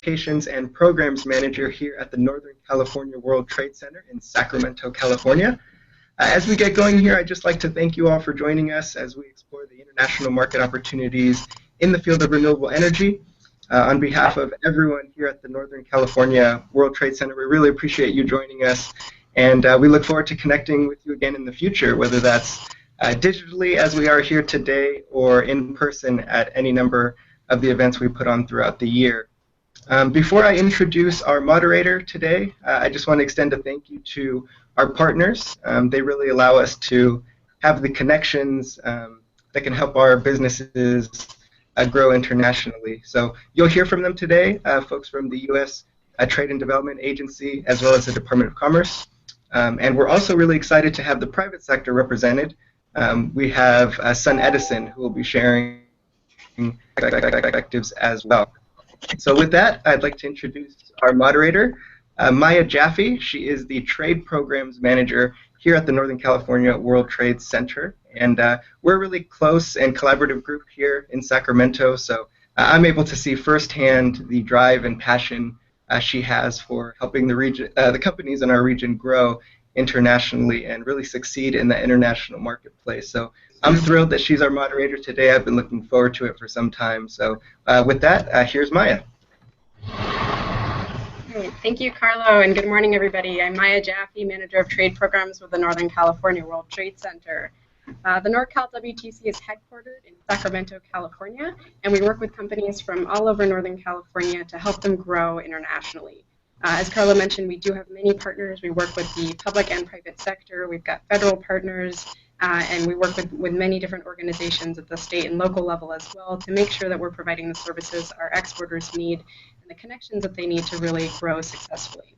Communications and Programs Manager here at the Northern California World Trade Center in Sacramento, California. As we get going here, I'd just like to thank you all for joining us as we explore the international market opportunities in the field of renewable energy. On behalf of everyone here at the Northern California World Trade Center, we really appreciate you joining us, and we look forward to connecting with you again in the future, whether that's digitally as we are here today or in person at any number of the events we put on throughout the year. Before I introduce our moderator today, I just want to extend a thank you to our partners. They really allow us to have the connections that can help our businesses grow internationally. So you'll hear from them today, folks from the U.S. Trade and Development Agency, as well as the Department of Commerce. And we're also really excited to have the private sector represented. We have Sun Edison, who will be sharing perspectives as well. So with that, I'd like to introduce our moderator, Maya Jaffe. She is the Trade Programs Manager here at the Northern California World Trade Center. And we're a really close and collaborative group here in Sacramento, so I'm able to see firsthand the drive and passion she has for helping the companies in our region grow internationally and really succeed in the international marketplace. So I'm thrilled that she's our moderator today. I've been looking forward to it for some time. So with that, here's Maya. Thank you, Carlo, and good morning, everybody. I'm Maya Jaffe, Manager of Trade Programs with the Northern California World Trade Center. The NorCal WTC is headquartered in Sacramento, California, and we work with companies from all over Northern California to help them grow internationally. As Carlo mentioned, we do have many partners. We work with the public and private sector. We've got federal partners, and we work with many different organizations at the state and local level as well to make sure that we're providing the services our exporters need and the connections that they need to really grow successfully.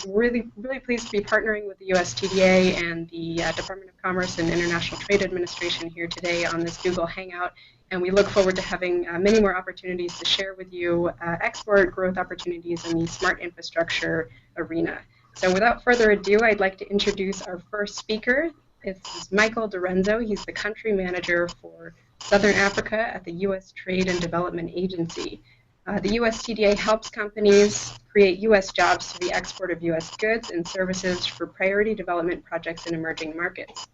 Really pleased to be partnering with the USTDA and the Department of Commerce and International Trade Administration here today on this Google Hangout, and we look forward to having many more opportunities to share with you export growth opportunities in the smart infrastructure arena. So without further ado, I'd like to introduce our first speaker. This is Michael Dorenzo. He's the Country Manager for Southern Africa at the U.S. Trade and Development Agency. The USTDA helps companies create U.S. jobs through the export of U.S. goods and services for priority development projects in emerging markets.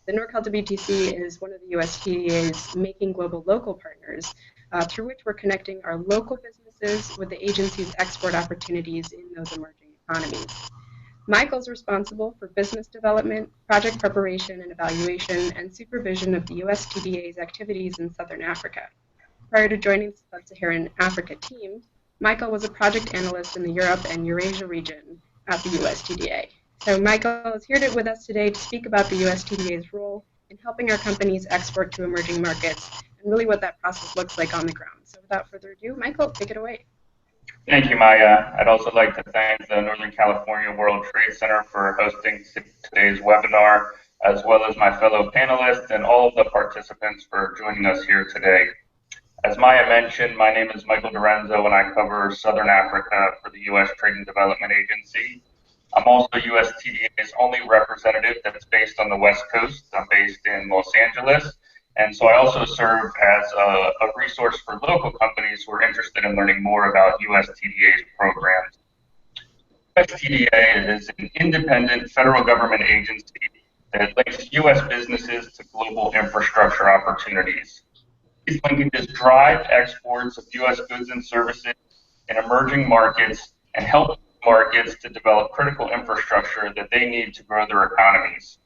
The NorCal WTC is one of the USTDA's Making Global Local partners, through which we're connecting our local businesses with the agency's export opportunities in those emerging economies. Michael's responsible for business development, project preparation and evaluation, and supervision of the USTDA's activities in Southern Africa. Prior to joining the Sub-Saharan Africa team, Michael was a project analyst in the Europe and Eurasia region at the USTDA. So Michael is here with us today to speak about the USTDA's role in helping our companies export to emerging markets and really what that process looks like on the ground. So without further ado, Michael, take it away. Thank you, Maya. I'd also like to thank the Northern California World Trade Center for hosting today's webinar, as well as my fellow panelists and all of the participants for joining us here today. As Maya mentioned, my name is Michael Dorenzo, and I cover Southern Africa for the U.S. Trade and Development Agency. I'm also USTDA's only representative that's based on the West Coast. I'm based in Los Angeles, and so I also serve as a resource for local companies who are interested in learning more about USTDA's programs. USTDA is an independent federal government agency that links U.S. businesses to global infrastructure opportunities. These linkages drive exports of U.S. goods and services in emerging markets and help markets to develop critical infrastructure that they need to grow their economies.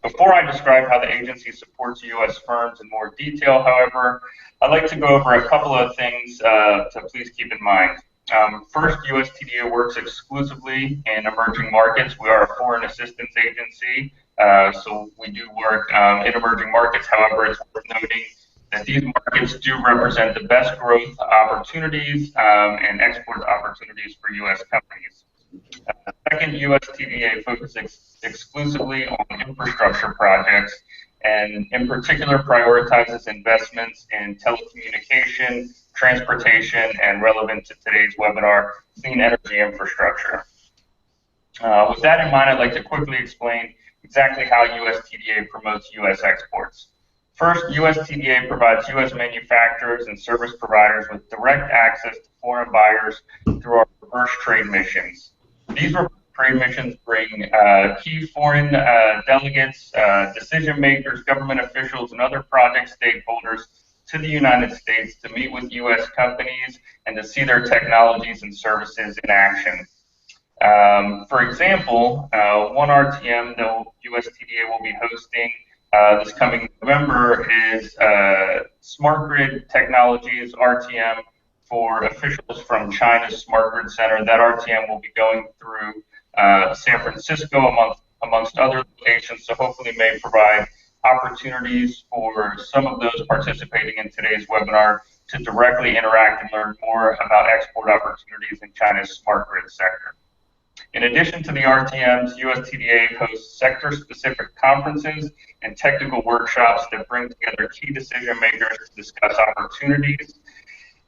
Before I describe how the agency supports U.S. firms in more detail, however, I'd like to go over a couple of things to please keep in mind. First, USTDA works exclusively in emerging markets. We are a foreign assistance agency, so we do work in emerging markets. However, it's worth noting that these markets do represent the best growth opportunities and export opportunities for U.S. companies. Second, USTDA focuses exclusively on infrastructure projects and in particular prioritizes investments in telecommunication, transportation, and relevant to today's webinar, clean energy infrastructure. With that in mind, I'd like to quickly explain exactly how USTDA promotes U.S. exports. First, USTDA provides U.S. manufacturers and service providers with direct access to foreign buyers through our reverse trade missions. These reverse trade missions bring key foreign delegates, decision makers, government officials, and other project stakeholders to the United States to meet with U.S. companies and to see their technologies and services in action. For example, one RTM that USTDA will be hosting this coming November is Smart Grid Technologies RTM for officials from China's Smart Grid Center. That RTM will be going through San Francisco amongst other locations, so hopefully may provide opportunities for some of those participating in today's webinar to directly interact and learn more about export opportunities in China's smart grid sector. In addition to the RTMs, USTDA hosts sector-specific conferences and technical workshops that bring together key decision makers to discuss opportunities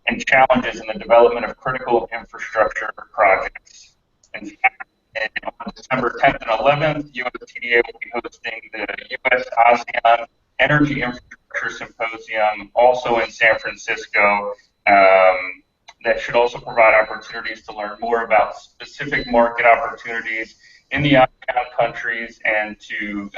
and challenges in the development of critical infrastructure projects. In fact, on December 10th and 11th, USTDA will be hosting the U.S.-ASEAN Energy Infrastructure Symposium, also in San Francisco. That should also provide opportunities to learn more about specific market opportunities in the ASEAN countries and to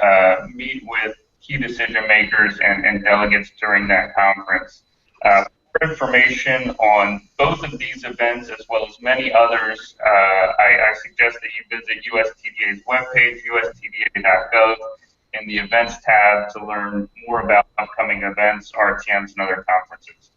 meet with key decision makers and delegates during that conference. For information on both of these events, as well as many others, I suggest that you visit USTDA's webpage, ustda.gov, in the Events tab to learn more about upcoming events, RTMs, and other conferences.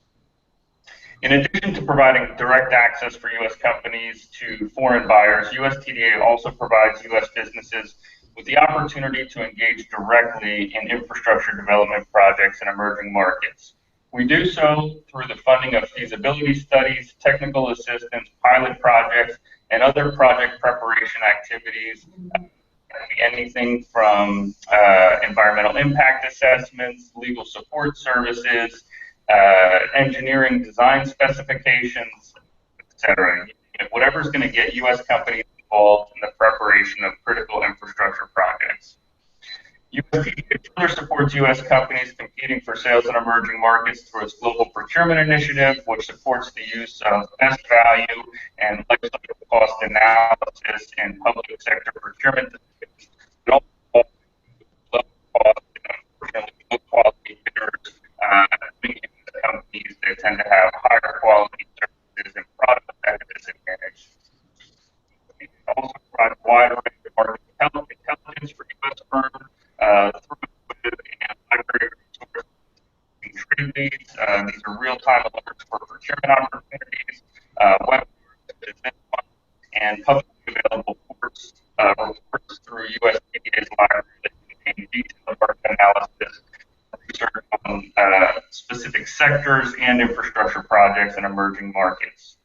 In addition to providing direct access for U.S. companies to foreign buyers, USTDA also provides U.S. businesses with the opportunity to engage directly in infrastructure development projects in emerging markets. We do so through the funding of feasibility studies, technical assistance, pilot projects, and other project preparation activities. Anything from environmental impact assessments, legal support services, engineering design specifications, etc. Whatever is going to get U.S. companies involved in the preparation of critical infrastructure projects. USTDA further supports U.S. companies competing for sales in emerging markets through its Global Procurement Initiative, which supports the use of best value and lifecycle cost analysis in public sector procurement decisions, but also low cost and unfortunately low quality bidders, companies that tend to have higher quality services and products at a disadvantage. We also provide a wide range of market intelligence for U.S. firms through and library resources and trade leads. These are real-time alerts for procurement opportunities, webinars, and publicly available reports through USDA's library that contain detailed market analysis, research on specific sectors and infrastructure projects in emerging markets.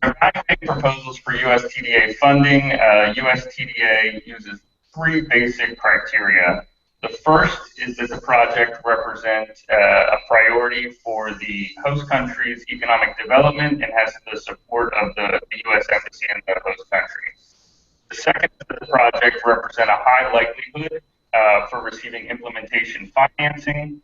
Evaluating proposals for USTDA funding, USTDA uses three basic criteria. The first is that the project represents a priority for the host country's economic development and has the support of the U.S. Embassy in the host country. The second is that the project represents a high likelihood for receiving implementation financing.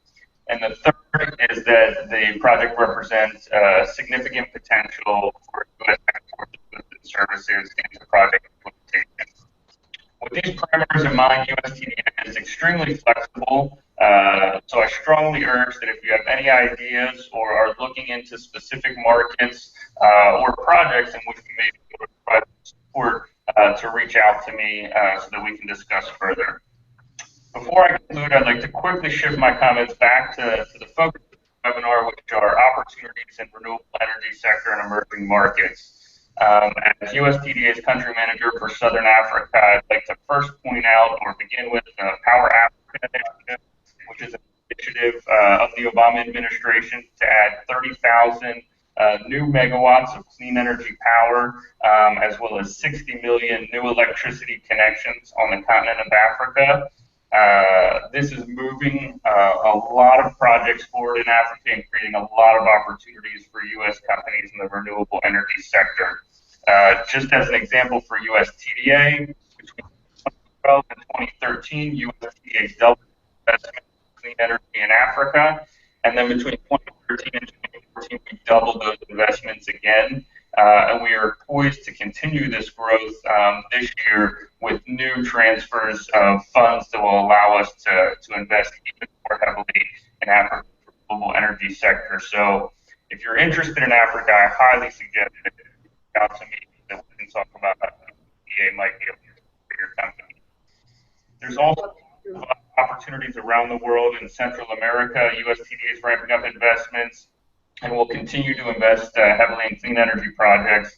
And the third is that the project represents significant potential for U.S. exports of goods and services into project implementation. With these parameters in mind, USTDA is extremely flexible, so I strongly urge that if you have any ideas or are looking into specific markets or projects in which we may be able to provide support, to reach out to me so that we can discuss further. Before I conclude, I'd like to quickly shift my comments back to the focus of the webinar, which are opportunities in renewable energy sector and emerging markets. As USTDA's country manager for Southern Africa, I'd like to first point out or begin with the Power Africa Initiative, which is an initiative of the Obama administration to add 30,000 new megawatts of clean energy power, as well as 60 million new electricity connections on the continent of Africa. This is moving a lot of projects forward in Africa and creating a lot of opportunities for U.S. companies in the renewable energy sector. Just as an example for USTDA, between 2012 and 2013, USTDA doubled investment clean energy in Africa. And then between 2013 and 2014, we doubled those investments again. And we are poised to continue this growth this year with new transfers of funds that will allow us to invest even more heavily in Africa's renewable energy sector. So if you're interested in Africa, I highly suggest that you reach out to me so we can talk about how USDA might be able to for your company. There's also opportunities around the world in Central America. USTDA is ramping up investments and will continue to invest heavily in clean energy projects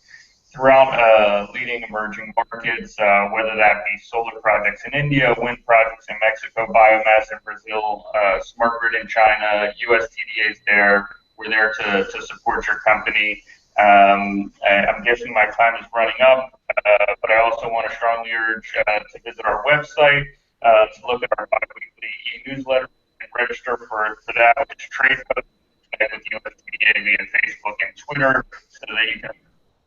throughout leading emerging markets, whether that be solar projects in India, wind projects in Mexico, biomass in Brazil, smart grid in China. USTDA is there. We're there to support your company. I'm guessing my time is running up, but I also want to strongly urge to visit our website, to look at our bi-weekly e-newsletter and register for that, which is trade post with USDA via Facebook and Twitter, so that you can have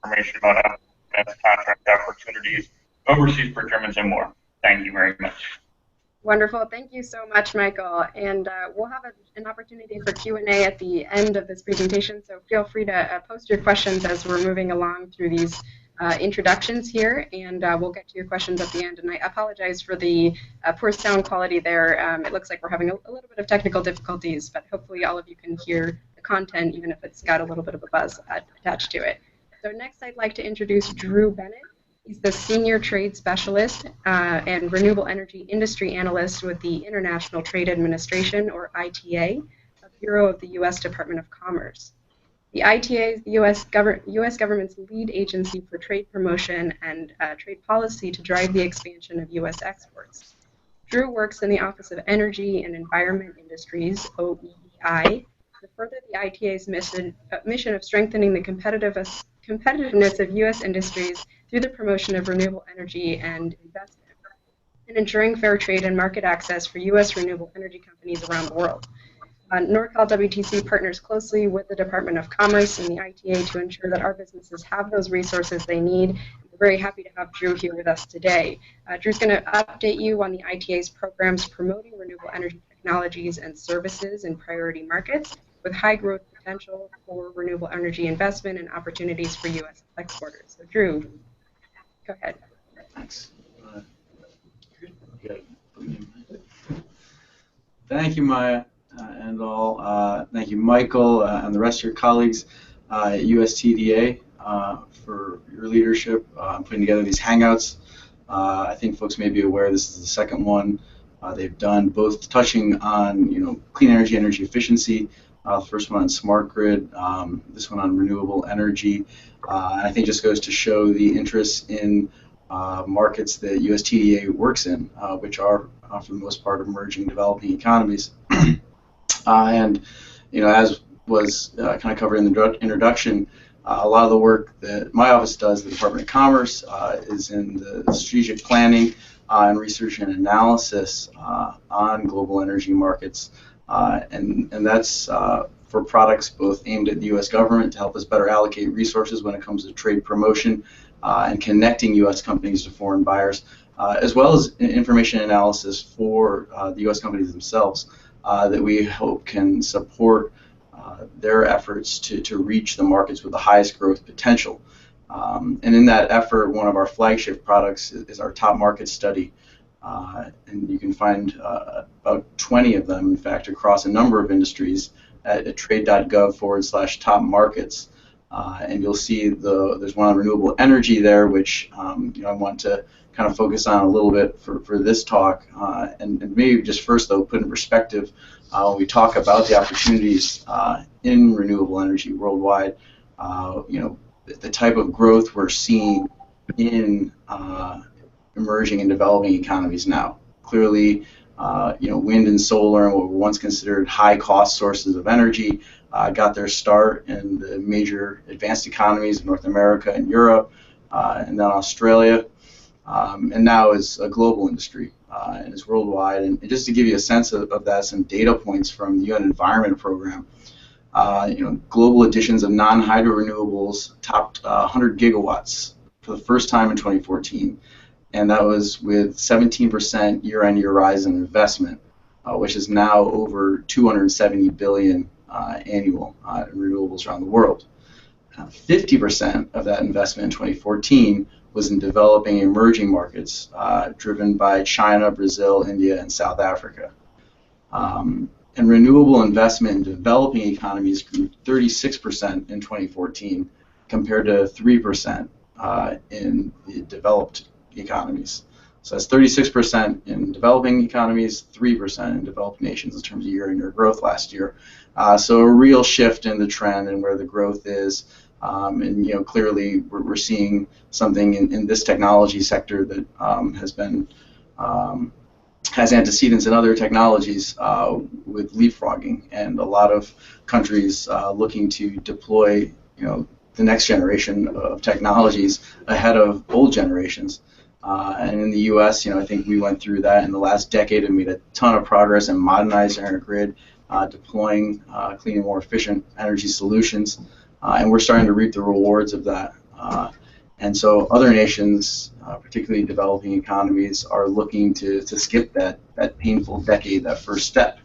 information about events, contract opportunities, overseas procurements, and more. Thank you very much. Wonderful. Thank you so much, Michael. And we'll have an opportunity for Q&A at the end of this presentation, so feel free to post your questions as we're moving along through these introductions here, and we'll get to your questions at the end. And I apologize for the poor sound quality there. It looks like we're having a little bit of technical difficulties, but hopefully all of you can hear the content, even if it's got a little bit of a buzz attached to it. So next, I'd like to introduce Drew Bennett. He's the Senior Trade Specialist and Renewable Energy Industry Analyst with the International Trade Administration, or ITA, a bureau of the U.S. Department of Commerce. The ITA is the U.S. government's lead agency for trade promotion and trade policy to drive the expansion of U.S. exports. Drew works in the Office of Energy and Environment Industries, OEEI, to further the ITA's mission of strengthening the competitiveness of U.S. industries through the promotion of renewable energy and investment, and ensuring fair trade and market access for U.S. renewable energy companies around the world. NorCal WTC partners closely with the Department of Commerce and the ITA to ensure that our businesses have those resources they need. We're very happy to have Drew here with us today. Drew's going to update you on the ITA's programs promoting renewable energy technologies and services in priority markets with high growth potential for renewable energy investment and opportunities for U.S. exporters. So Drew, go ahead. Thanks. Thank you, Maya, and all. Thank you, Michael, and the rest of your colleagues at USTDA for your leadership in putting together these Hangouts. I think folks may be aware this is the second one they've done, both touching on clean energy, energy efficiency. The first one on smart grid, this one on renewable energy. I think just goes to show the interest in markets that USTDA works in, which are, for the most part, emerging, developing economies. And as was kind of covered in the introduction, a lot of the work that my office does, the Department of Commerce, is in the strategic planning and research and analysis on global energy markets. And that's for products both aimed at the U.S. government to help us better allocate resources when it comes to trade promotion and connecting U.S. companies to foreign buyers, as well as information analysis for the U.S. companies themselves that we hope can support their efforts to reach the markets with the highest growth potential. And in that effort, one of our flagship products is our top market study. And you can find about 20 of them, in fact, across a number of industries at trade.gov/top markets. And you'll see there's one on renewable energy there, which I want to kind of focus on a little bit for this talk. And maybe just first, though, put in perspective when we talk about the opportunities in renewable energy worldwide, the type of growth we're seeing in emerging and developing economies now. Clearly, wind and solar, and what were once considered high-cost sources of energy, got their start in the major advanced economies of North America and Europe, and then Australia, and now is a global industry and is worldwide. And just to give you a sense of that, some data points from the UN Environment Program. Global additions of non-hydro renewables topped 100 gigawatts for the first time in 2014. And that was with 17% year-on-year rise in investment. which is now over 270 billion annual in renewables around the world. 50% of that investment in 2014 was in developing emerging markets, driven by China, Brazil, India, and South Africa. And renewable investment in developing economies grew 36% in 2014 compared to 3% in the developed economies. So that's 36% in developing economies, 3% in developed nations in terms of year-on-year growth last year. So a real shift in the trend and where the growth is. And clearly we're seeing something in this technology sector that has antecedents in other technologies with leapfrogging, and a lot of countries looking to deploy the next generation of technologies ahead of old generations. And in the U.S., I think we went through that in the last decade and made a ton of progress in modernizing our grid, deploying clean and more efficient energy solutions, and we're starting to reap the rewards of that. And so other nations, particularly developing economies, are looking to skip that painful decade, that first step.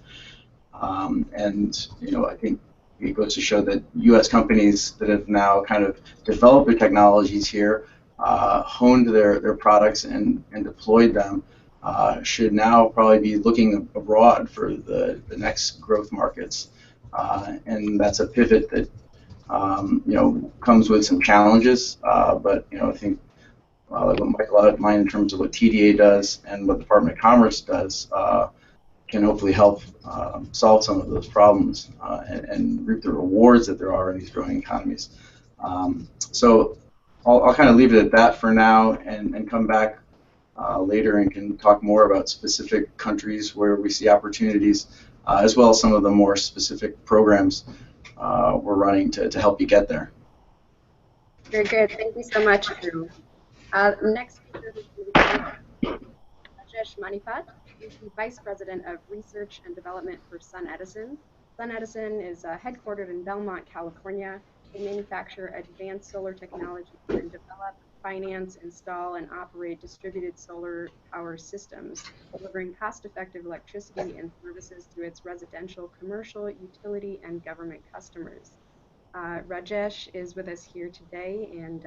And I think it goes to show that U.S. companies that have now kind of developed their technologies here, honed their products and deployed them, should now probably be looking abroad for the next growth markets. And that's a pivot that comes with some challenges, but I think like what Michael outlined in terms of what TDA does and what the Department of Commerce does can hopefully help solve some of those problems and reap the rewards that there are in these growing economies. So I'll kind of leave it at that for now and come back later and can talk more about specific countries where we see opportunities, as well as some of the more specific programs we're running to help you get there. Very good. Thank you so much, Drew. Next speaker is Rajesh Manifat. He's the Vice President of Research and Development for SunEdison. SunEdison is headquartered in Belmont, California. They manufacture advanced solar technology and develop, finance, install, and operate distributed solar power systems, delivering cost-effective electricity and services to its residential, commercial, utility, and government customers. Rajesh is with us here today, and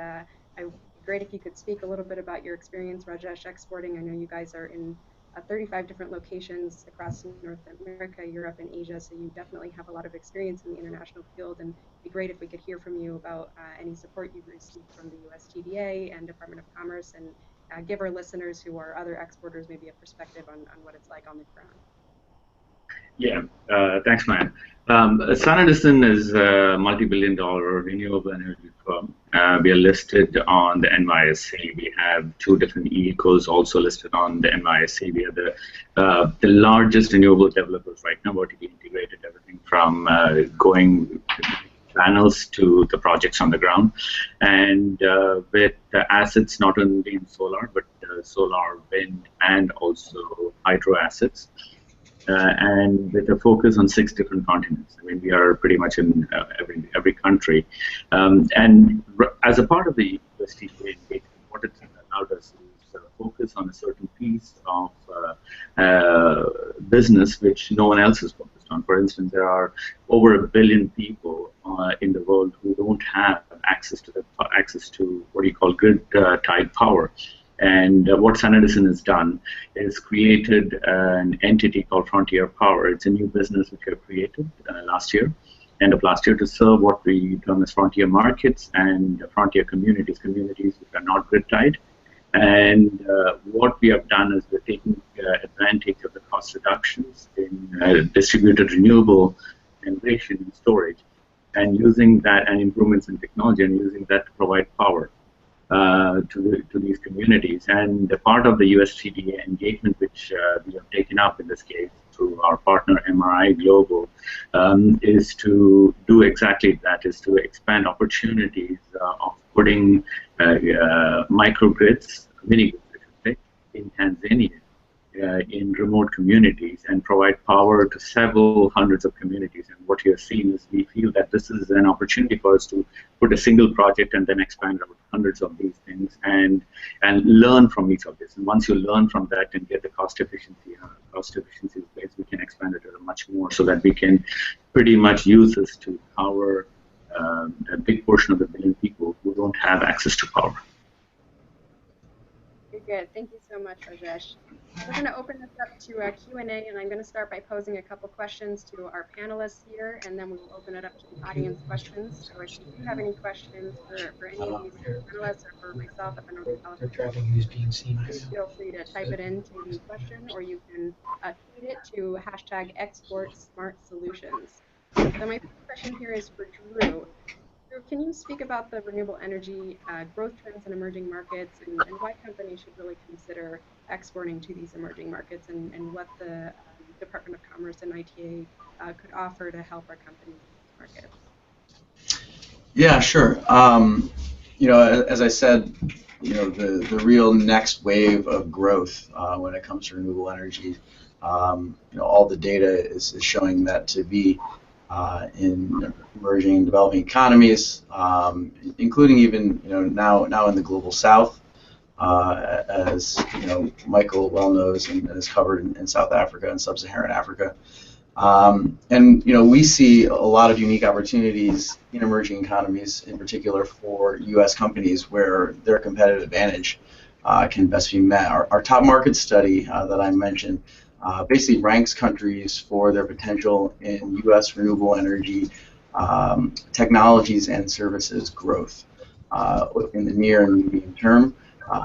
it would be great if you could speak a little bit about your experience, Rajesh, exporting. I know you guys are in 35 different locations across North America, Europe, and Asia, so you definitely have a lot of experience in the international field, and it'd be great if we could hear from you about any support you've received from the US TDA and Department of Commerce, and give our listeners who are other exporters maybe a perspective on what it's like on the ground. Yeah, thanks, Maya. SunEdison is a multi-billion-dollar renewable energy firm. We are listed on the NYSE. We have 2 different vehicles also listed on the NYSE. We are the largest renewable developers right now, vertically integrated, everything from going panels to the projects on the ground, and with assets not only in solar, but solar, wind, and also hydro assets. And with a focus on 6 different continents. I mean, we are pretty much in every country. And as a part of the USTDA engagement, what it's allowed us is focus on a certain piece of business which no one else is focused on. For instance, there are over 1 billion people in the world who don't have access to what you call grid-tied power. And what SunEdison has done is created an entity called Frontier Power. It's a new business which we have created end of last year, to serve what we term as frontier markets and frontier communities which are not grid-tied. And what we have done is we're taking advantage of the cost reductions in distributed renewable generation and storage, and using that, and improvements in technology, and using that to provide power to these communities. And the part of the USTDA engagement which we have taken up in this case through our partner MRI Global is to do exactly that, is to expand opportunities of putting microgrids, mini-grids, in Tanzania in remote communities and provide power to several hundreds of communities. And what you're seeing is we feel that this is an opportunity for us to put a single project and then expand out hundreds of these things and learn from each of this. And once you learn from that and get the cost efficiency in place, we can expand it much more so that we can pretty much use this to power a big portion of the billion people who don't have access to power. Good. Thank you so much, Rajesh. We're going to open this up to a Q&A, and I'm going to start by posing a couple questions to our panelists here, and then we will open it up to the audience questions. So if you do have any questions for any of these panelists or for myself at the Northern California, please feel free to type it into the question, or you can tweet it to #ExportSmartSolutions. So my first question here is for Drew. Can you speak about the renewable energy growth trends in emerging markets and why companies should really consider exporting to these emerging markets and what the Department of Commerce and ITA could offer to help our companies in these markets? Yeah, sure. As I said, the real next wave of growth when it comes to renewable energy, all the data is showing that to be in emerging and developing economies, including even now in the global South, as Michael well knows and is covered in South Africa and Sub-Saharan Africa. We see a lot of unique opportunities in emerging economies, in particular for U.S. companies, where their competitive advantage can best be met. Our top market study that I mentioned basically ranks countries for their potential in U.S. renewable energy technologies and services growth in the near and medium term.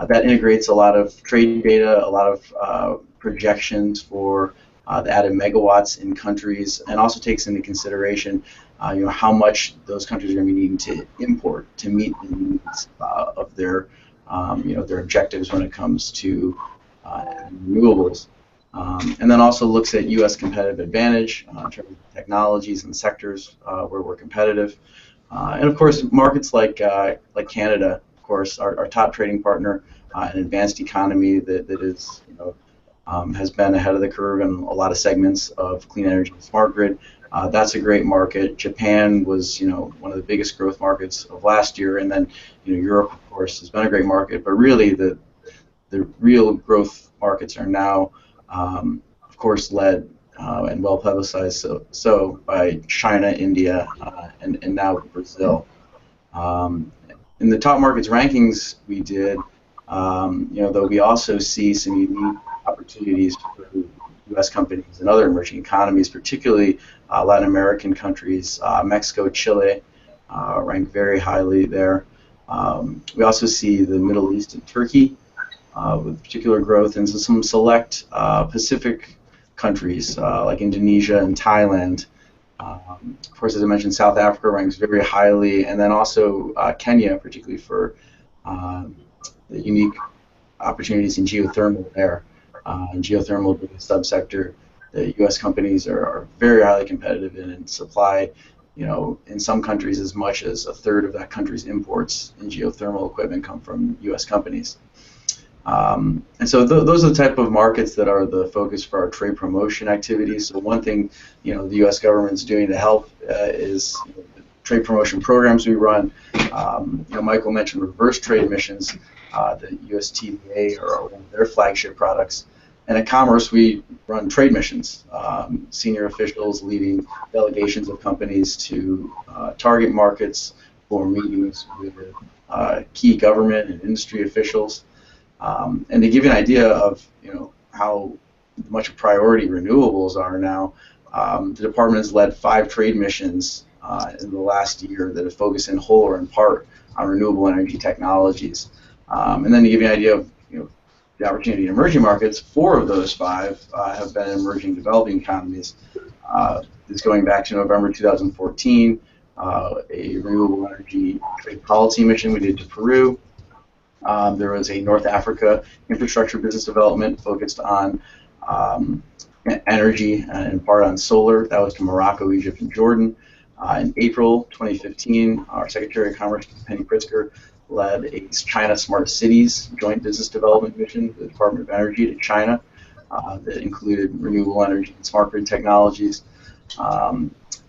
That integrates a lot of trade data, a lot of projections for the added megawatts in countries, and also takes into consideration how much those countries are going to be needing to import to meet the needs of their their objectives when it comes to renewables. And then also looks at U.S. competitive advantage in terms of technologies and sectors where we're competitive. And of course, markets like Canada, of course, our top trading partner, an advanced economy that is, has been ahead of the curve in a lot of segments of clean energy and smart grid. That's a great market. Japan was, one of the biggest growth markets of last year, and then, Europe, of course, has been a great market. But really, the real growth markets are now, of course, led and well publicized so by China, India, and now Brazil. In the top markets rankings we did, though we also see some unique opportunities for U.S. companies and other emerging economies, particularly Latin American countries, Mexico, Chile, rank very highly there. We also see the Middle East and Turkey with particular growth, and some select Pacific countries like Indonesia and Thailand. Of course, as I mentioned, South Africa ranks very highly, and then also Kenya, particularly for the unique opportunities in geothermal there. And geothermal being a subsector that U.S. companies are very highly competitive in and supply, in some countries as much as a third of that country's imports in geothermal equipment come from U.S. companies. And so those are the type of markets that are the focus for our trade promotion activities. So one thing, the U.S. government's doing to help is the trade promotion programs we run. Michael mentioned reverse trade missions. The USTDA are one of their flagship products. And at Commerce, we run trade missions. Senior officials leading delegations of companies to target markets for meetings with key government and industry officials. And to give you an idea of how much a priority renewables are now, the department has led 5 trade missions in the last year that have focused in whole or in part on renewable energy technologies. And then to give you an idea of the opportunity in emerging markets, 4 of those 5 have been in emerging developing economies. This going back to November 2014, a renewable energy trade policy mission we did to Peru. There was a North Africa infrastructure business development focused on energy and in part on solar. That was to Morocco, Egypt, and Jordan. In April 2015, our Secretary of Commerce, Penny Pritzker, led a China Smart Cities joint business development mission, the Department of Energy to China. that included renewable energy and smart grid technologies.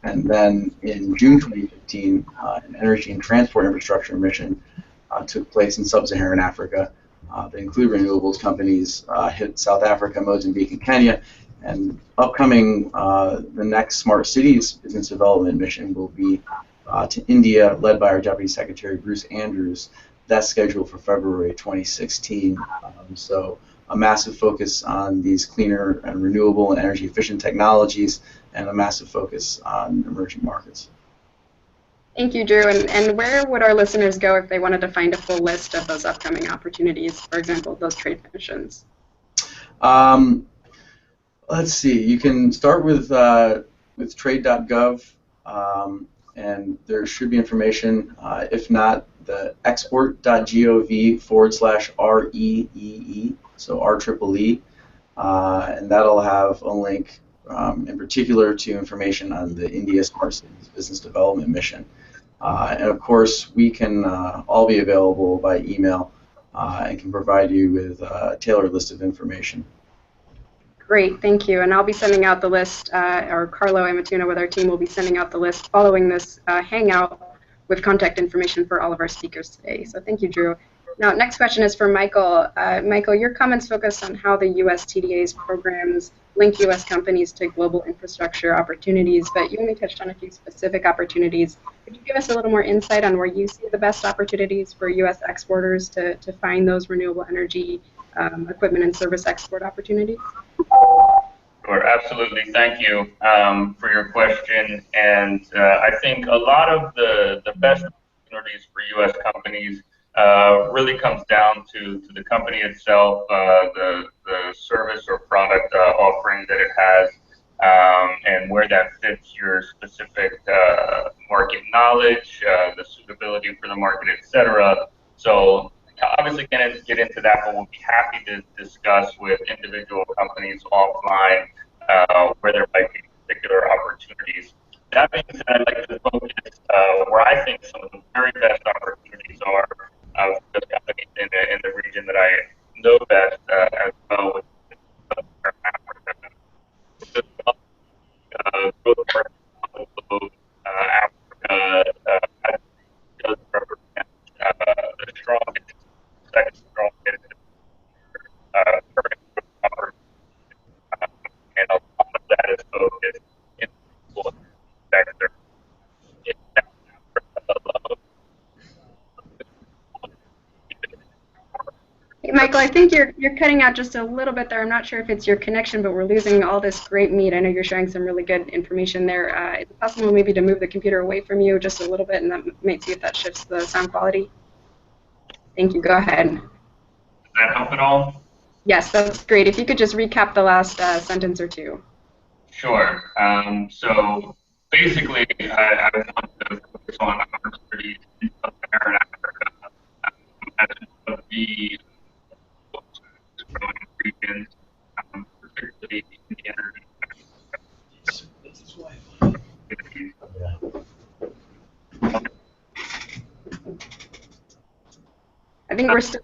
And then in June 2015, an energy and transport infrastructure mission took place in sub-Saharan Africa. That include renewables companies hit South Africa, Mozambique, and Kenya. And upcoming, the next Smart Cities Business Development mission will be to India, led by our Deputy Secretary Bruce Andrews. That's scheduled for February 2016. So a massive focus on these cleaner and renewable and energy efficient technologies, and a massive focus on emerging markets. Thank you, Drew. And where would our listeners go if they wanted to find a full list of those upcoming opportunities, for example, those trade missions? Let's see. You can start with trade.gov, and there should be information. If not, the export.gov/REEE, so REEE, and that'll have a link in particular to information on the India Smart Cities Business Development Mission. And of course, we can all be available by email and can provide you with a tailored list of information. Great, thank you. And I'll be sending out the list, or Carlo Amatuna with our team will be sending out the list following this Hangout with contact information for all of our speakers today. So thank you, Drew. Now, next question is for Michael. Michael, your comments focused on how the U.S. TDA's programs link U.S. companies to global infrastructure opportunities, but you only touched on a few specific opportunities. Could you give us a little more insight on where you see the best opportunities for U.S. exporters to find those renewable energy equipment and service export opportunities? Sure, absolutely. Thank you for your question. And I think a lot of the best opportunities for U.S. companies really comes down to the company itself, the service or product offering that it has, and where that fits your specific market knowledge, the suitability for the market, etc. So obviously can't get into that, but we'll be happy to discuss with individual companies offline where there might be particular opportunities. That being said, I'd like to focus where I think some of the very best opportunities are for the companies in the region that I know best as well, with Africa. Africa does represent the strongest, second strongest current opportunity, and a lot of that is focused in the sector. In South Africa alone. Hey, Michael, I think you're cutting out just a little bit there. I'm not sure if it's your connection, but we're losing all this great meat. I know you're sharing some really good information there. Is it possible maybe to move the computer away from you just a little bit, and that might see if that shifts the sound quality? Thank you. Go ahead. Does that help at all? Yes, that's great. If you could just recap the last sentence or two. Sure. So basically, I want to focus on opportunities in Sub-Saharan Africa as one of the growing regions, particularly in the energy sector. I think we're still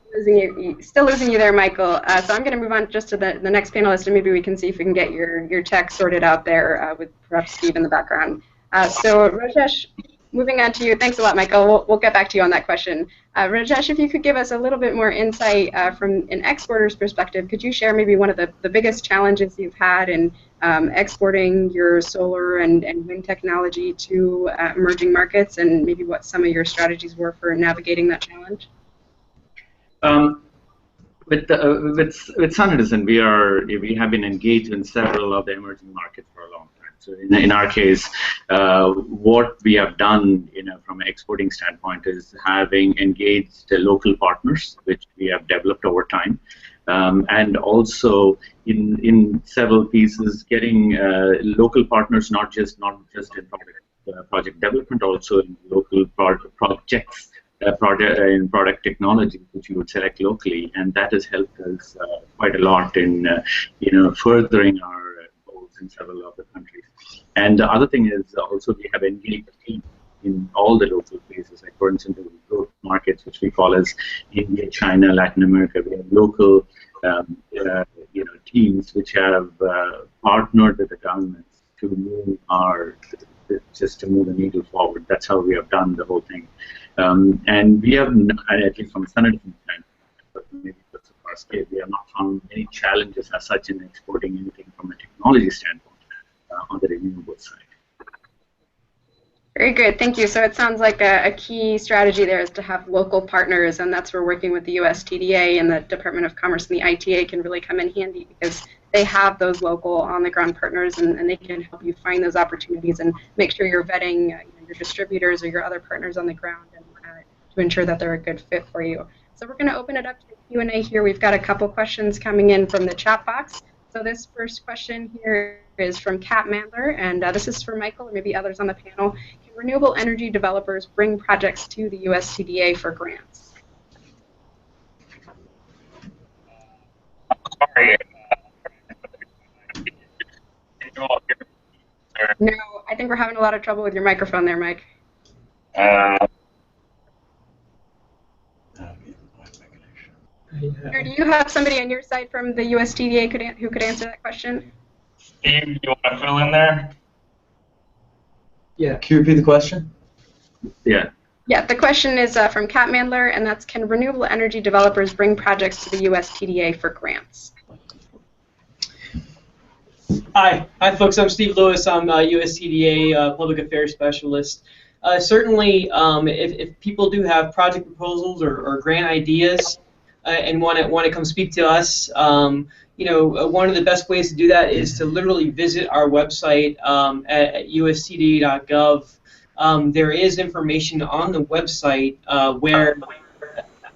losing you there, Michael. So I'm going to move on just to the next panelist, and maybe we can see if we can get your tech sorted out there with perhaps Steve in the background. So Rajesh, moving on to you. Thanks a lot, Michael. We'll get back to you on that question. Rajesh, if you could give us a little bit more insight from an exporter's perspective, could you share maybe one of the biggest challenges you've had in exporting your solar and wind technology to emerging markets, and maybe what some of your strategies were for navigating that challenge? With SunEdison, we have been engaged in several of the emerging markets for a long time. So in our case, what we have done, from an exporting standpoint, is having engaged local partners, which we have developed over time, and also in several pieces, getting local partners not just in project development, also in local projects. In product technology, which you would select locally, and that has helped us quite a lot in furthering our goals in several of the countries. And the other thing is also we have engaged teams in all the local places, like for instance, the growth markets, which we call as India, China, Latin America. We have local teams which have partnered with the governments to move just to move the needle forward. That's how we have done the whole thing. And we have, at least from a standard standpoint, but maybe that's a far scale, we have not found any challenges as such in exporting anything from a technology standpoint on the renewable side. Very good, thank you. So it sounds like a key strategy there is to have local partners, and that's where working with the USTDA and the Department of Commerce and the ITA can really come in handy, because they have those local on-the-ground partners, and they can help you find those opportunities and make sure you're vetting your distributors or your other partners on the ground and to ensure that they're a good fit for you. So we're going to open it up to the Q&A here. We've got a couple questions coming in from the chat box. So this first question here is from Kat Mandler, and this is for Michael or maybe others on the panel. Can renewable energy developers bring projects to the USTDA for grants? Sorry. No, I think we're having a lot of trouble with your microphone there, Mike. Or do you have somebody on your side from the USTDA who could answer that question? Steve, you want to fill in there? Yeah. Can you repeat the question? Yeah. Yeah, the question is from Kat Mandler, and that's, can renewable energy developers bring projects to the USTDA for grants? Hi, folks. I'm Steve Lewis. I'm a USTDA Public Affairs Specialist. Certainly, if people do have project proposals or grant ideas and want to come speak to us, one of the best ways to do that is to literally visit our website at ustda.gov. There is information on the website where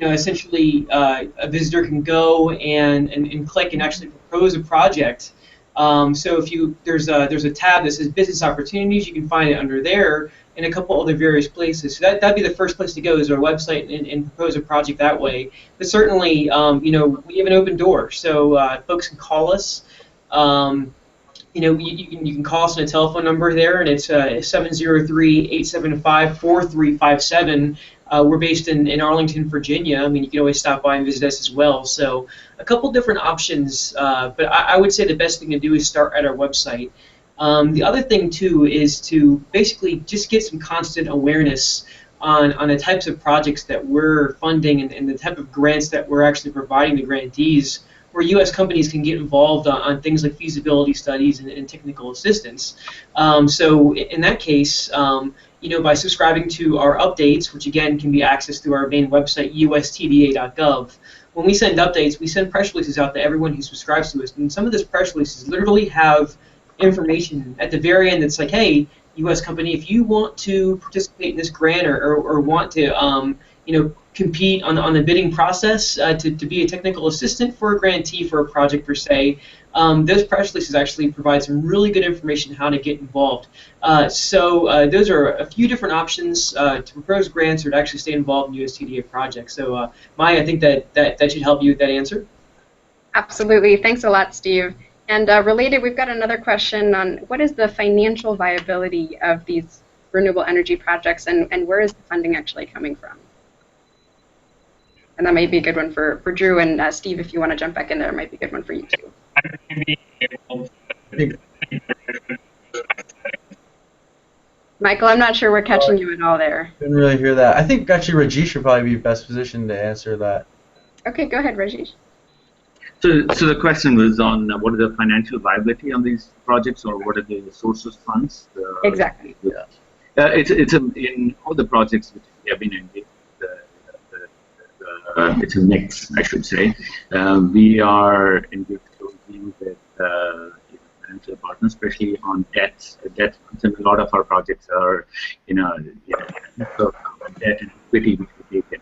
essentially a visitor can go and click and actually propose a project. So if there's a tab that says business opportunities, you can find it under there and a couple other various places. So that'd be the first place to go, is our website, and propose a project that way. But certainly, we have an open door, so folks can call us. You can call us on a telephone number there, and it's 703-875-4357. We're based in Arlington, Virginia. I mean, you can always stop by and visit us as well. So a couple different options, but I would say the best thing to do is start at our website. The other thing, too, is to basically just get some constant awareness on the types of projects that we're funding and the type of grants that we're actually providing to grantees, where U.S. companies can get involved on things like feasibility studies and technical assistance. So in that case, by subscribing to our updates, which again can be accessed through our main website, ustda.gov, when we send updates, we send press releases out to everyone who subscribes to us, and some of those press releases literally have information at the very end that's like, hey, U.S. company, if you want to participate in this grant or want to compete on the bidding process to be a technical assistant for a grantee for a project per se, those press releases actually provide some really good information how to get involved. So those are a few different options to propose grants or to actually stay involved in USTDA projects. So Maya, I think that should help you with that answer. Absolutely. Thanks a lot, Steve. And related, we've got another question on what is the financial viability of these renewable energy projects, and where is the funding actually coming from? And that might be a good one for Drew, and Steve, if you want to jump back in there, it might be a good one for you too. Michael, I'm not sure we're catching you at all there. Didn't really hear that. I think actually Rajesh should probably be best positioned to answer that. Okay, go ahead, Rajesh. So the question was on what is the financial viability on these projects, or what are the sources of funds? Exactly. Yeah. It's in all the projects which we have been engaged. It's a mix, I should say. We are engaged closely with financial partners, especially on debt. Debt. A lot of our projects are, so debt and equity which we take in.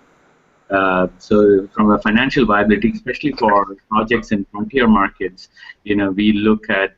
So from a financial viability, especially for projects in frontier markets, we look at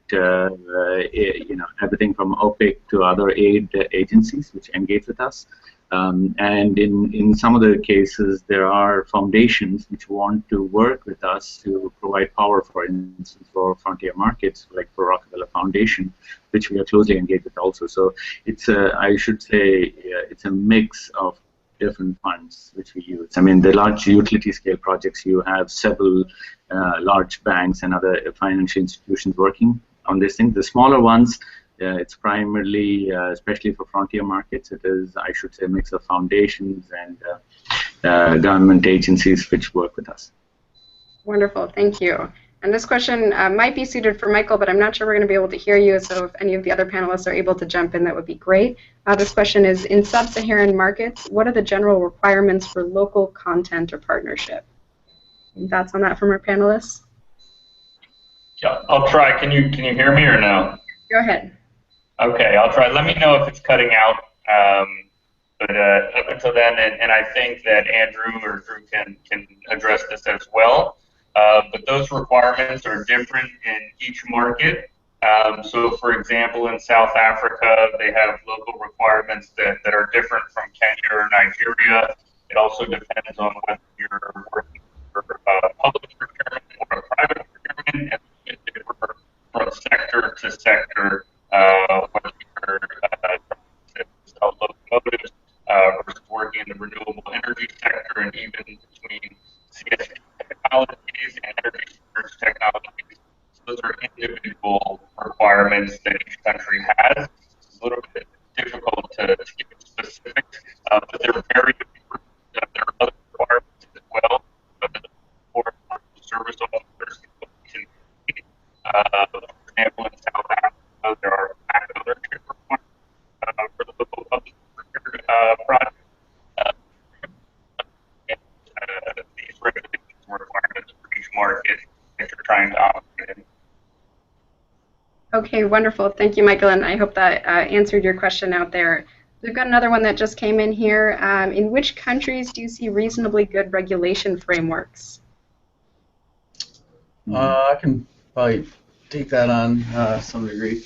everything from OPIC to other aid agencies which engage with us. And in some of the cases, there are foundations which want to work with us to provide power, for instance, for frontier markets, like for Rockefeller Foundation, which we are closely engaged with also. So it's I should say it's a mix of different funds which we use. I mean, the large utility scale projects, you have several large banks and other financial institutions working on these things. The smaller ones, it's primarily, especially for frontier markets, it is, I should say, a mix of foundations and government agencies which work with us. Wonderful, thank you. And this question might be suited for Michael, but I'm not sure we're going to be able to hear you, so if any of the other panelists are able to jump in, that would be great. This question is, in sub-Saharan markets, what are the general requirements for local content or partnership? Any thoughts on that from our panelists? Yeah, I'll try. Can you hear me or no? Go ahead. Okay, I'll try. Let me know if it's cutting out. But up until then, and I think that Andrew or Drew can address this as well. But those requirements are different in each market. So, for example, in South Africa, they have local requirements that are different from Kenya or Nigeria. It also depends on whether you're working for public procurement or a private procurement, and it differs from sector to sector, whether you're to sell locomotives versus working in the renewable energy sector, and even between CSP technologies and energy storage technologies. So those are individual requirements that each country has. It's a little bit difficult to give specifics, but they're very different. There are other requirements as well, but for service officers, for example, in South Africa, there are back ownership requirements for the local public project. These regulations and requirements for each market that you're trying to operate in. Okay, wonderful. Thank you, Michael, and I hope that answered your question out there. We've got another one that just came in here. In which countries do you see reasonably good regulation frameworks? I can probably take that on some degree.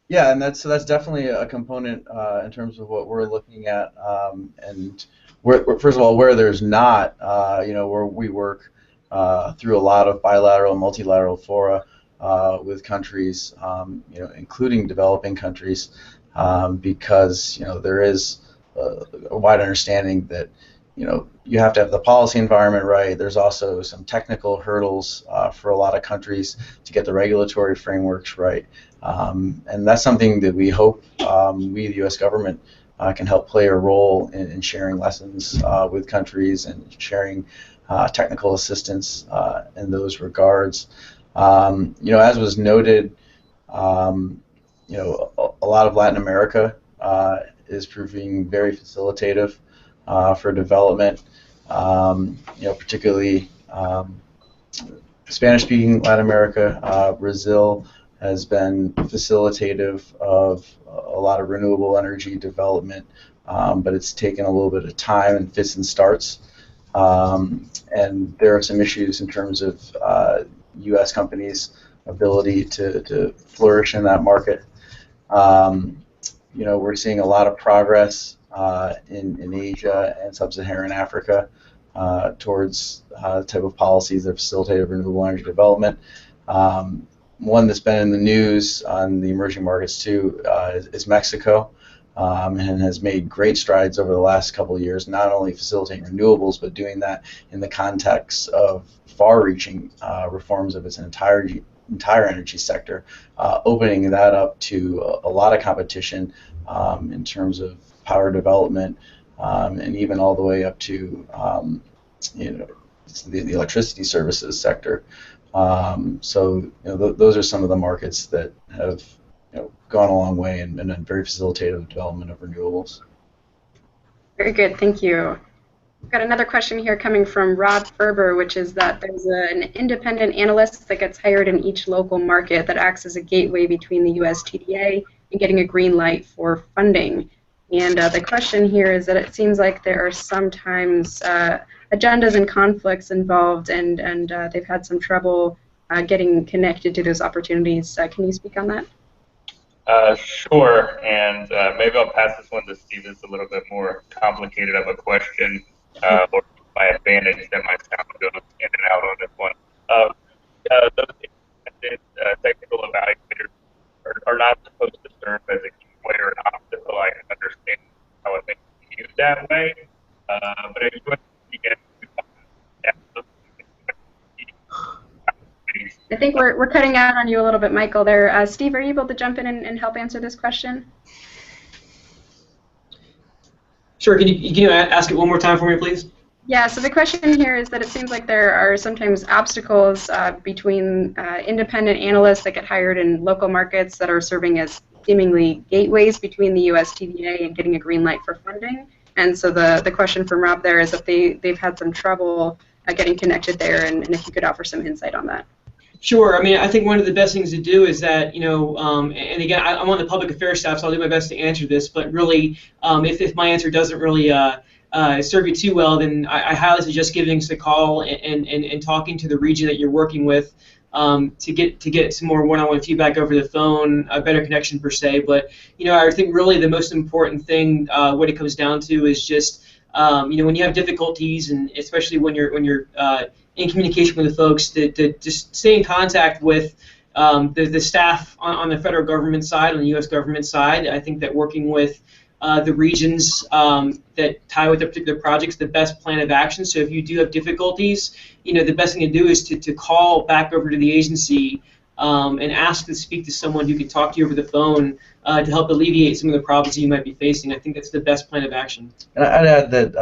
Yeah, and that's definitely a component in terms of what we're looking at, and first of all, where there's not, where we work through a lot of bilateral and multilateral fora with countries, including developing countries, because there is a wide understanding that you have to have the policy environment right. There's also some technical hurdles for a lot of countries to get the regulatory frameworks right. And that's something that we hope we, the U.S. government, can help play a role in sharing lessons with countries and sharing technical assistance in those regards. As was noted, a lot of Latin America is proving very facilitative for development, particularly Spanish-speaking Latin America. Brazil has been facilitative of a lot of renewable energy development, but it's taken a little bit of time and fits and starts. And there are some issues in terms of U.S. companies' ability to flourish in that market. We're seeing a lot of progress in Asia and sub-Saharan Africa towards the type of policies that facilitate renewable energy development. One that's been in the news on the emerging markets too is Mexico, and has made great strides over the last couple of years, not only facilitating renewables, but doing that in the context of far-reaching reforms of its entire energy sector, opening that up to a lot of competition in terms of power development, and even all the way up to the electricity services sector. So those are some of the markets that have gone a long way and been very facilitative development of renewables. Very good, thank you. We've got another question here coming from Rod Ferber, which is that there's an independent analyst that gets hired in each local market that acts as a gateway between the US TDA and getting a green light for funding. And the question here is that it seems like there are sometimes agendas and conflicts involved, and they've had some trouble getting connected to those opportunities. Can you speak on that? Sure, and maybe I'll pass this one to Steve. It's a little bit more complicated of a question, or my advantage that my sound goes in and out on this one. Those independent technical evaluators are not supposed to serve as a key way or an obstacle. I can understand how it may be viewed that way. But at USDA, I think we're cutting out on you a little bit, Michael, there. Steve, are you able to jump in and help answer this question? Sure. Can you ask it one more time for me, please? Yeah, so the question here is that it seems like there are sometimes obstacles between independent analysts that get hired in local markets that are serving as seemingly gateways between the US TVA and getting a green light for funding. And so the question from Rob there is if they've had some trouble getting connected there, and if you could offer some insight on that. Sure. I mean, I think one of the best things to do is that, and again, I'm on the public affairs staff, so I'll do my best to answer this, but really, if my answer doesn't really serve you too well, then I highly suggest giving us a call and talking to the region that you're working with to get some more one-on-one feedback over the phone, a better connection per se. But I think really the most important thing, what it comes down to, is just when you have difficulties, and especially when you're in communication with the folks, to just stay in contact with the staff on the federal government side, on the U.S. government side. I think that working with the regions that tie with the particular projects, the best plan of action. So if you do have difficulties, the best thing to do is to call back over to the agency and ask to speak to someone who can talk to you over the phone to help alleviate some of the problems that you might be facing. I think that's the best plan of action. And I'd add that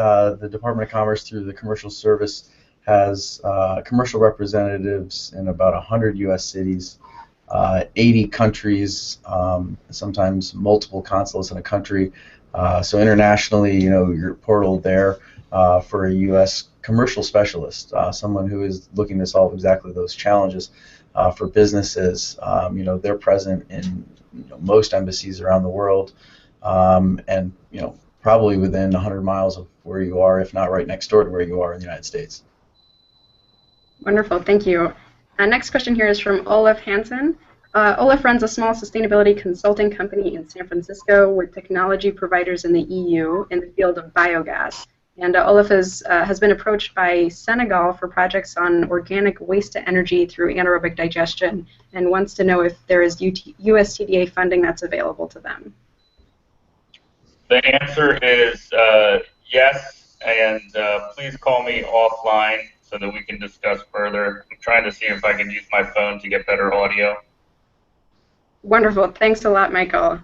the Department of Commerce, through the Commercial Service, has commercial representatives in about 100 U.S. cities, 80 countries, sometimes multiple consulates in a country. So internationally, your portal there for a U.S. commercial specialist, someone who is looking to solve exactly those challenges for businesses. They're present in most embassies around the world, and probably within 100 miles of where you are, if not right next door to where you are in the United States. Wonderful, thank you. Next question here is from Olaf Hansen. Olaf runs a small sustainability consulting company in San Francisco with technology providers in the EU in the field of biogas. And Olaf has been approached by Senegal for projects on organic waste to energy through anaerobic digestion, and wants to know if there is USTDA funding that's available to them. The answer is yes, and please call me offline so that we can discuss further. I'm trying to see if I can use my phone to get better audio. Wonderful. Thanks a lot, Michael.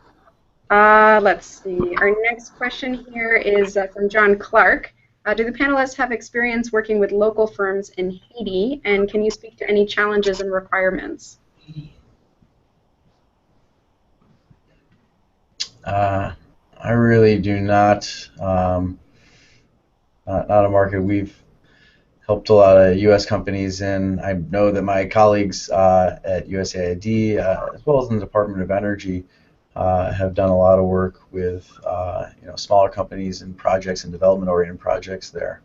Let's see. Our next question here is from John Clark. Do the panelists have experience working with local firms in Haiti, and can you speak to any challenges and requirements? I really do not. Not a market we've helped a lot of U.S. companies in. I know that my colleagues at USAID, as well as in the Department of Energy, have done a lot of work with smaller companies and projects and development-oriented projects there.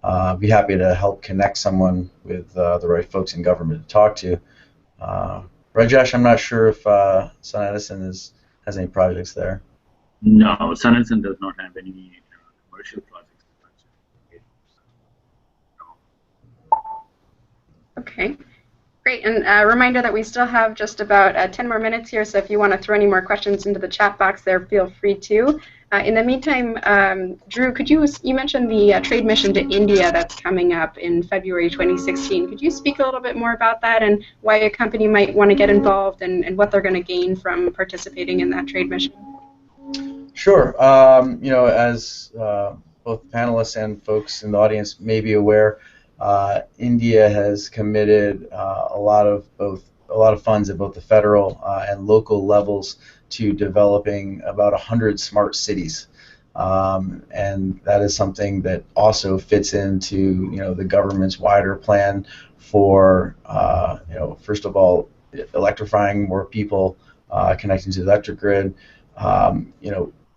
I'd be happy to help connect someone with the right folks in government to talk to. Rajesh, I'm not sure if Sun Edison has any projects there. No, Sun Edison does not have any commercial projects. Okay, great. And a reminder that we still have just about 10 more minutes here, so if you want to throw any more questions into the chat box there, feel free to. In the meantime, Drew, could you mentioned the trade mission to India that's coming up in February 2016. Could you speak a little bit more about that and why a company might want to get involved and what they're going to gain from participating in that trade mission? Sure. As both panelists and folks in the audience may be aware, India has committed a lot of funds at both the federal and local levels to developing about 100 smart cities, and that is something that also fits into the government's wider plan for first of all electrifying more people, connecting to the electric grid,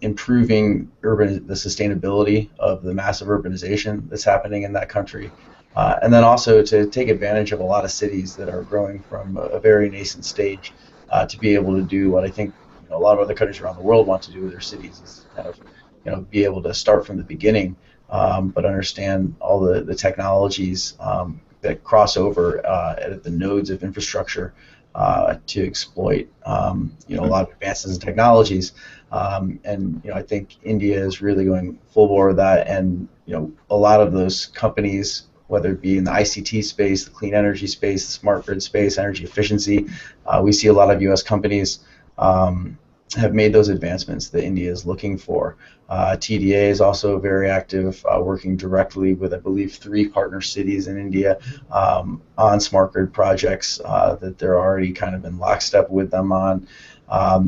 improving the sustainability of the massive urbanization that's happening in that country. And then also to take advantage of a lot of cities that are growing from a very nascent stage to be able to do what I think a lot of other countries around the world want to do with their cities, is kind of be able to start from the beginning, but understand all the technologies that cross over at the nodes of infrastructure to exploit a lot of advances in technologies. And I think India is really going full bore with that, and a lot of those companies, whether it be in the ICT space, the clean energy space, the smart grid space, energy efficiency, we see a lot of U.S. companies have made those advancements that India is looking for. TDA is also very active, working directly with, I believe, 3 partner cities in India on smart grid projects that they're already kind of in lockstep with them on.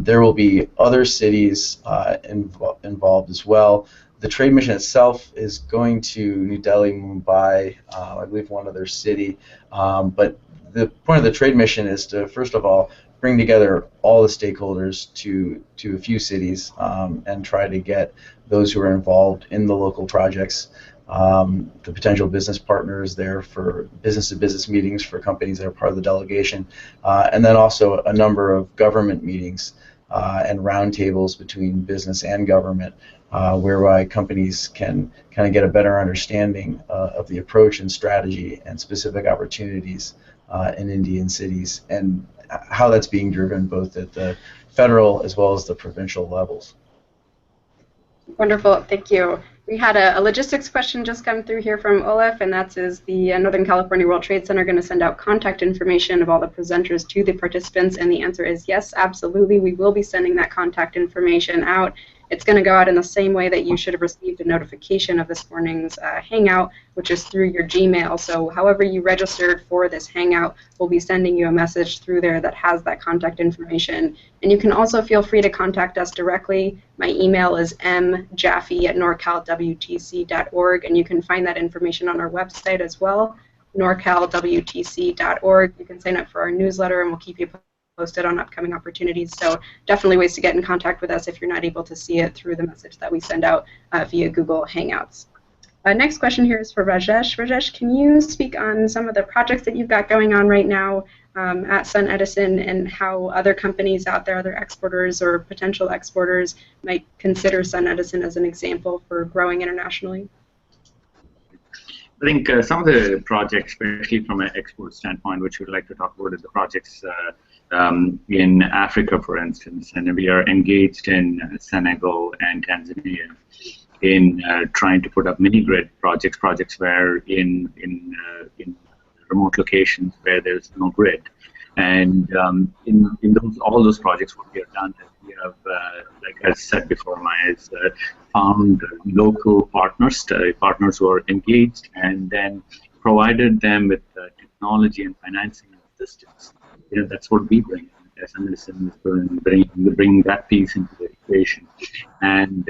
There will be other cities involved as well. The trade mission itself is going to New Delhi, Mumbai, I believe one other city. But the point of the trade mission is to, first of all, bring together all the stakeholders to a few cities and try to get those who are involved in the local projects, the potential business partners there for business-to-business meetings for companies that are part of the delegation, and then also a number of government meetings and roundtables between business and government, whereby companies can kind of get a better understanding of the approach and strategy and specific opportunities in Indian cities, and how that's being driven both at the federal as well as the provincial levels. Wonderful, thank you. We had a logistics question just come through here from Olaf, and that's, is the Northern California World Trade Center going to send out contact information of all the presenters to the participants? And the answer is yes, absolutely. We will be sending that contact information out. It's going to go out in the same way that you should have received a notification of this morning's Hangout, which is through your Gmail. So however you registered for this Hangout, we'll be sending you a message through there that has that contact information. And you can also feel free to contact us directly. My email is mjaffe@norcalwtc.org, and you can find that information on our website as well, norcalwtc.org. You can sign up for our newsletter, and we'll keep you posted on upcoming opportunities. So definitely ways to get in contact with us if you're not able to see it through the message that we send out via Google Hangouts. Next question here is for Rajesh. Rajesh, can you speak on some of the projects that you've got going on right now at SunEdison, and how other companies out there, other exporters or potential exporters, might consider SunEdison as an example for growing internationally? I think some of the projects, especially from an export standpoint, which we'd like to talk about, is the projects in Africa, for instance, and we are engaged in Senegal and Tanzania in trying to put up mini-grid projects where in remote locations where there's no grid. And in all those projects, what we have done is we have, like I said before, Maya, is found local partners who are engaged, and then provided them with technology and financing assistance. That's what we bring. SunEdison is bring that piece into the equation, and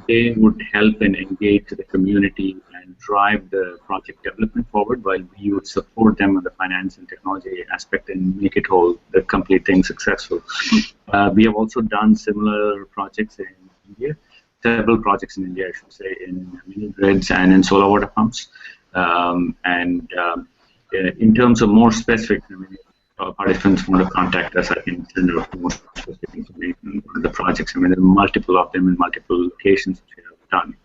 they would help and engage the community and drive the project development forward, while we would support them on the finance and technology aspect and make it whole, the complete thing successful. We have also done similar projects in India, several projects in India, I should say, in mini grids and in solar water pumps. In terms of more specific, participants want to contact us, I can send out more specific information on the projects. There are multiple of them in multiple locations which we have done.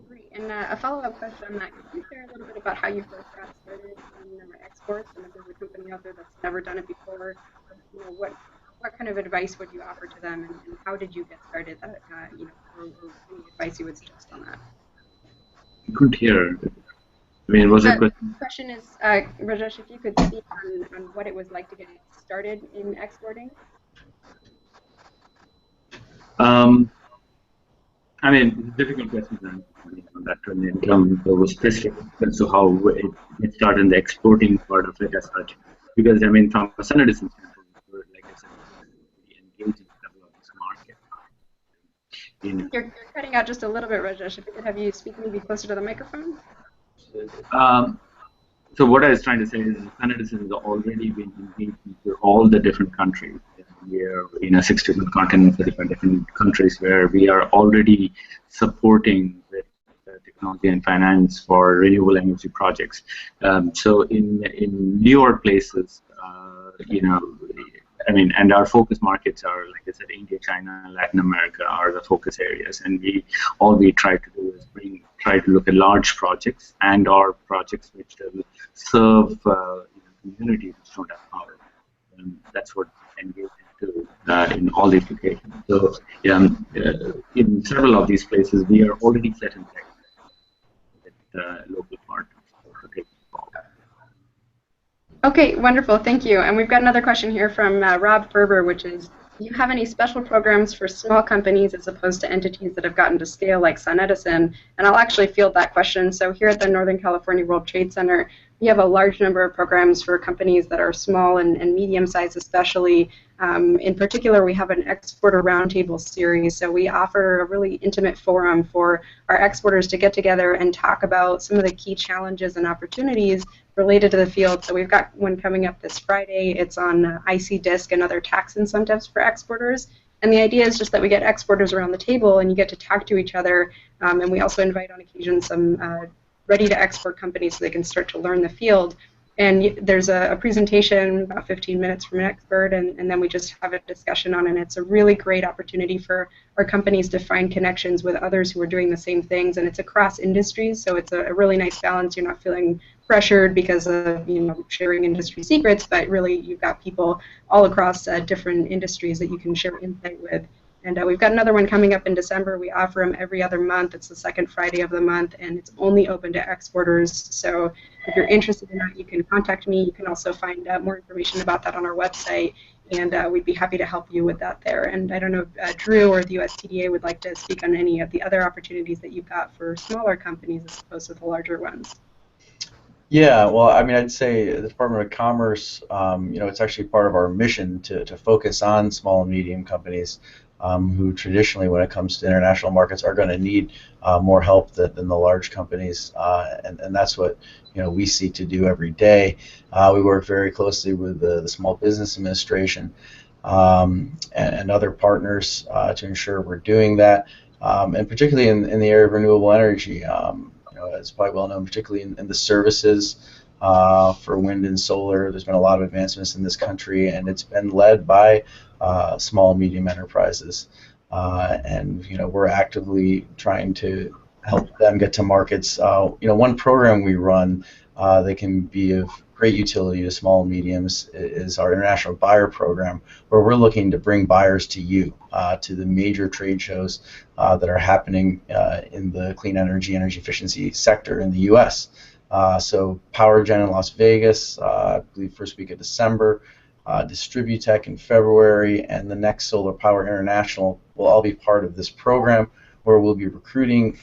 Great. And a follow-up question on that. Could you share a little bit about how you first got started in exports, and if there's a company out there that's never done it before, what kind of advice would you offer to them, and how did you get started? Or any advice you would suggest on that? I couldn't hear. Was it the question is, Rajesh, if you could speak on what it was like to get started in exporting? Difficult question on that one in terms of specific as to how it started in the exporting part of it as such. Because, from a SunEdison standpoint, like I said, we engage in the development of this market. You're cutting out just a little bit, Rajesh. If we could have you speak maybe closer to the microphone. So what I was trying to say is SunEdison has already been engaged with all the different countries. We are in 6 different continents, 35 different countries, where we are already supporting with technology and finance for renewable energy projects. So in newer places, and our focus markets are, like I said, India, China, Latin America are the focus areas, and all we try to do is try to look at large projects and/or projects which will serve communities which don't have power. And that's what engaged into in all these locations. So in several of these places, we are already set in place with local partners to take involved. Okay, wonderful, thank you. And we've got another question here from Rob Ferber, which is, do you have any special programs for small companies as opposed to entities that have gotten to scale like SunEdison? And I'll actually field that question. So here at the Northern California World Trade Center, we have a large number of programs for companies that are small and medium-sized especially. In particular, we have an exporter roundtable series, so we offer a really intimate forum for our exporters to get together and talk about some of the key challenges and opportunities related to the field. So we've got one coming up this Friday. It's on IC DISC and other tax incentives for exporters. And the idea is just that we get exporters around the table and you get to talk to each other. And we also invite on occasion some ready-to-export companies so they can start to learn the field. And there's a presentation, about 15 minutes from an expert, and then we just have a discussion on it. And it's a really great opportunity for our companies to find connections with others who are doing the same things, and it's across industries, so it's a really nice balance. You're not feeling pressured because of sharing industry secrets, but really you've got people all across different industries that you can share insight with. And we've got another one coming up in December. We offer them every other month. It's the second Friday of the month, and it's only open to exporters. So if you're interested in that, you can contact me. You can also find more information about that on our website, and we'd be happy to help you with that there. And I don't know if Drew or the USTDA would like to speak on any of the other opportunities that you've got for smaller companies as opposed to the larger ones. Yeah, well, I mean, I'd say the Department of Commerce, it's actually part of our mission to focus on small and medium companies who traditionally, when it comes to international markets, are going to need more help than the large companies, and that's what we seek to do every day. We work very closely with the Small Business Administration and other partners to ensure we're doing that, and particularly in the area of renewable energy. It's probably well known, particularly in the services for wind and solar. There's been a lot of advancements in this country, and it's been led by small and medium enterprises. And we're actively trying to help them get to markets. One program we run that can be of great utility to small and mediums is our International Buyer Program, where we're looking to bring buyers to you, to the major trade shows that are happening in the clean energy efficiency sector in the U.S. So PowerGen in Las Vegas, I believe first week of December, Distributech in February, and the next Solar Power International will all be part of this program, where we'll be recruiting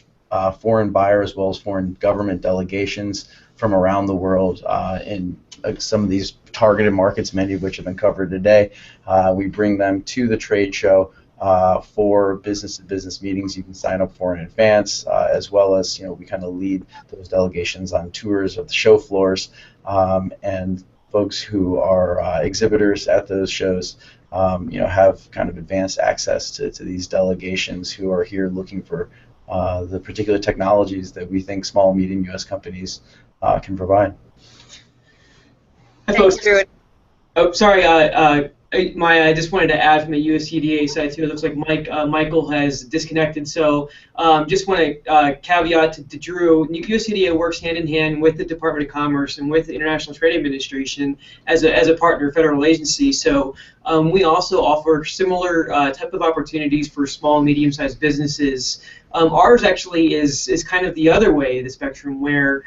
foreign buyers as well as foreign government delegations from around the world in some of these targeted markets, many of which have been covered today. We bring them to the trade show for business-to-business meetings you can sign up for in advance, as well as we kind of lead those delegations on tours of the show floors, and folks who are exhibitors at those shows have kind of advanced access to these delegations who are here looking for the particular technologies that we think small and medium U.S. companies can provide. Thanks, Drew. Oh, sorry, Maya, I just wanted to add from the USTDA side too. It looks like Michael has disconnected, so just want to caveat to Drew. USTDA works hand in hand with the Department of Commerce and with the International Trade Administration as a partner federal agency. So we also offer similar type of opportunities for small and medium-sized businesses. Ours actually is kind of the other way of the spectrum, where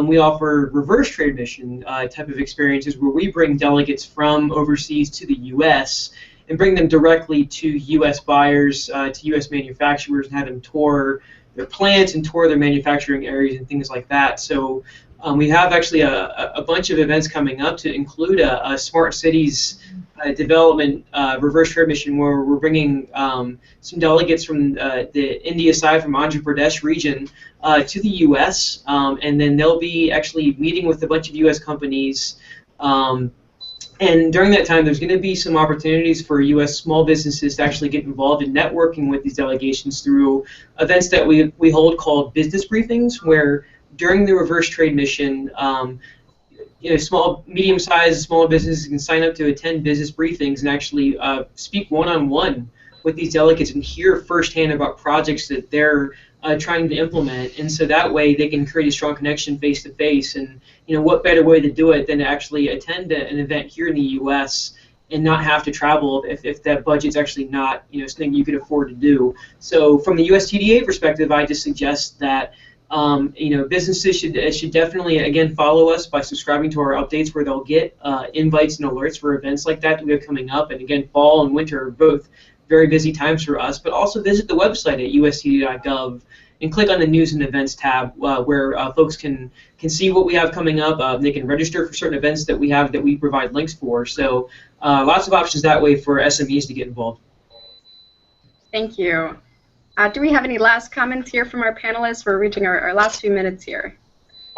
we offer reverse trade mission type of experiences, where we bring delegates from overseas to the U.S. and bring them directly to U.S. buyers, to U.S. manufacturers, and have them tour their plants and tour their manufacturing areas and things like that. So we have actually a bunch of events coming up to include a smart cities development reverse trade mission, where we're bringing some delegates from the India side, from Andhra Pradesh region, to the U.S., and then they'll be actually meeting with a bunch of U.S. companies. And during that time, there's going to be some opportunities for U.S. small businesses to actually get involved in networking with these delegations through events that we hold called business briefings, where during the reverse trade mission, small, medium-sized, small businesses can sign up to attend business briefings and actually speak one-on-one with these delegates and hear firsthand about projects that they're trying to implement, and so that way they can create a strong connection face to face. And what better way to do it than to actually attend an event here in the U.S. and not have to travel if that budget's actually not something you could afford to do. So from the USTDA perspective, I just suggest that businesses should definitely again follow us by subscribing to our updates, where they'll get invites and alerts for events like that we have coming up. And again, fall and winter are both very busy times for us, but also visit the website at ustd.gov and click on the News and Events tab, where folks can see what we have coming up. They can register for certain events that we have that we provide links for. So lots of options that way for SMEs to get involved. Thank you. Do we have any last comments here from our panelists? We're reaching our last few minutes here.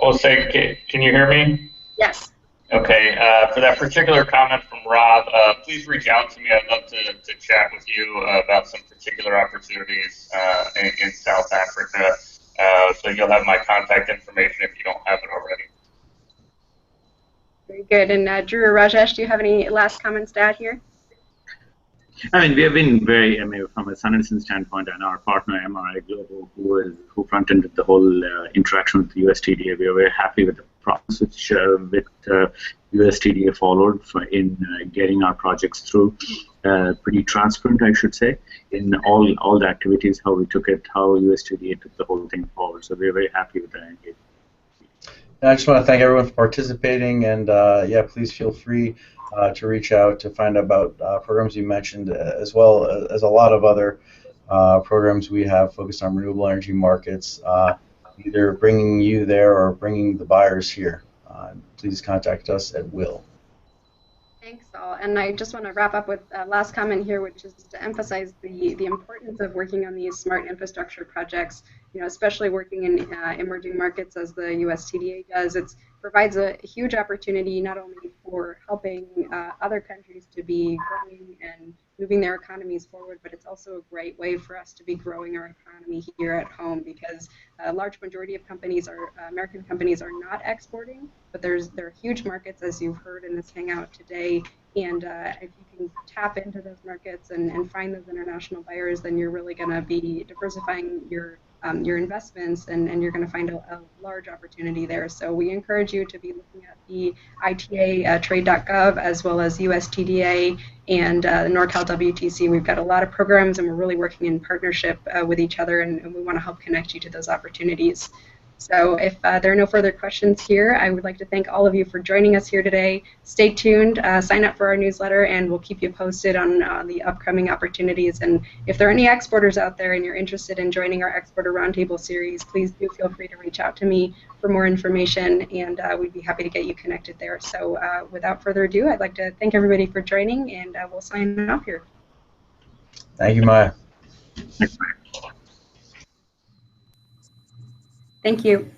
Well, can you hear me? Yes. Okay, for that particular comment from Rob, please reach out to me. I'd love to chat with you about some particular opportunities in South Africa. So you'll have my contact information if you don't have it already. Very good. And Drew or Rajesh, do you have any last comments to add here? I mean, we have been very, from a SunEdison standpoint, and our partner MRI Global, who front-ended the whole interaction with the USTDA, we are very happy with the process which USTDA followed in getting our projects through. Pretty transparent, I should say, in all the activities, how we took it, how USTDA took the whole thing forward. So we're very happy with that engagement. I just want to thank everyone for participating, and yeah, please feel free to reach out to find out about programs you mentioned, as well as a lot of other programs we have focused on renewable energy markets, either bringing you there or bringing the buyers here. Please contact us at will. Thanks all. And I just want to wrap up with a last comment here, which is to emphasize the importance of working on these smart infrastructure projects, especially working in emerging markets as the USTDA does. It provides a huge opportunity not only for helping other countries to be growing and moving their economies forward, but it's also a great way for us to be growing our economy here at home, because a large majority of companies American companies are not exporting, but there are huge markets, as you've heard in this hangout today, and if you can tap into those markets and find those international buyers, then you're really going to be diversifying your investments, and you're going to find a large opportunity there. So we encourage you to be looking at the ITA trade.gov, as well as USTDA and the NorCal WTC. We've got a lot of programs, and we're really working in partnership with each other, and we want to help connect you to those opportunities. So if there are no further questions here, I would like to thank all of you for joining us here today. Stay tuned, sign up for our newsletter, and we'll keep you posted on the upcoming opportunities. And if there are any exporters out there and you're interested in joining our Exporter Roundtable series, please do feel free to reach out to me for more information, and we'd be happy to get you connected there. So without further ado, I'd like to thank everybody for joining, and we'll sign off here. Thank you, Maya. Thank you.